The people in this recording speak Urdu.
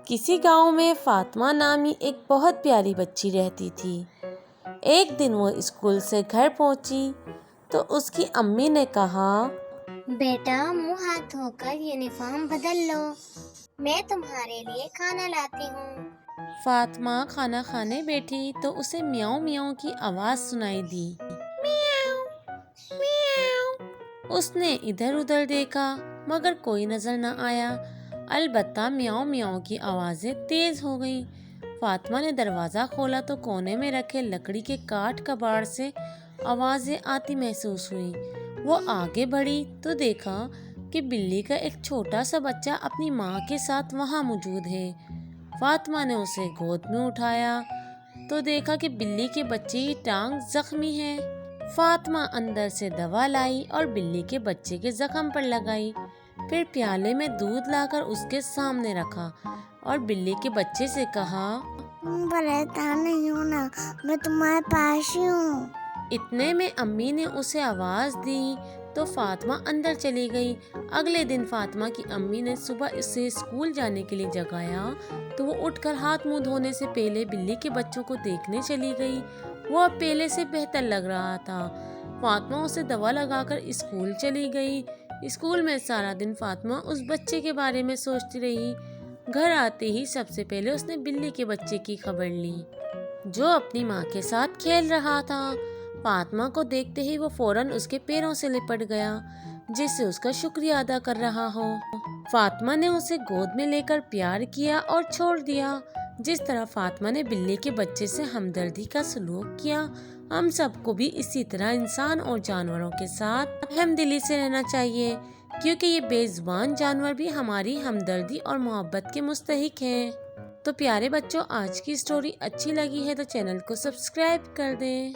کسی گاؤں میں فاطمہ نامی ایک بہت پیاری بچی رہتی تھی۔ ایک دن وہ اسکول سے گھر پہنچی تو اس کی امی نے کہا، بیٹا منہ ہاتھ دھو کر یونیفارم بدل لو، میں تمہارے لیے کھانا لاتی ہوں۔ فاطمہ کھانا کھانے بیٹھی تو اسے میاؤں میاؤں کی آواز سنائی دی۔ میاؤں میاؤں۔ اس نے ادھر ادھر دیکھا مگر کوئی نظر نہ آیا، البتہ میاؤں میاؤں کی آوازیں تیز ہو گئیں۔ فاطمہ نے دروازہ کھولا تو کونے میں رکھے لکڑی کے کاٹھ کباڑ سے آوازیں آتی محسوس ہوئیں۔ وہ آگے بڑھی تو دیکھا کہ بلی کا ایک چھوٹا سا بچہ اپنی ماں کے ساتھ وہاں موجود ہے۔ فاطمہ نے اسے گود میں اٹھایا تو دیکھا کہ بلی کے بچے کی ٹانگ زخمی ہے۔ فاطمہ اندر سے دوا لائی اور بلی کے بچے کے زخم پر لگائی، پھر پیالے میں دودھ لا کر اس کے سامنے رکھا اور بلی کے بچے سے کہا، پریشان نہیں ہونا، میں تمہارے پاس ہی ہوں۔ اتنے میں امی نے اسے آواز دی تو فاطمہ اندر چلی گئی۔ اگلے دن فاطمہ کی امی نے صبح اسے اسکول جانے کے لیے جگایا تو وہ اٹھ کر ہاتھ منہ دھونے سے پہلے بلی کے بچوں کو دیکھنے چلی گئی۔ وہ اب پہلے سے بہتر لگ رہا تھا۔ فاطمہ اسے دوا لگا کر اسکول چلی گئی۔ اسکول میں سارا دن فاطمہ اس بچے کے بارے میں سوچتی رہی۔ گھر آتے ہی سب سے پہلے اس نے بلی کے بچے کی خبر لی جو اپنی ماں کے ساتھ کھیل رہا تھا۔ فاطمہ کو دیکھتے ہی وہ فوراً اس کے پیروں سے لپٹ گیا جس سے اس کا شکریہ ادا کر رہا ہو۔ فاطمہ نے اسے گود میں لے کر پیار کیا اور چھوڑ دیا۔ جس طرح فاطمہ نے بلی کے بچے سے ہمدردی کا سلوک کیا، ہم سب کو بھی اسی طرح انسان اور جانوروں کے ساتھ ہم دلی سے رہنا چاہیے، کیونکہ یہ بے زبان جانور بھی ہماری ہمدردی اور محبت کے مستحق ہیں۔ تو پیارے بچوں، آج کی سٹوری اچھی لگی ہے تو چینل کو سبسکرائب کر دیں۔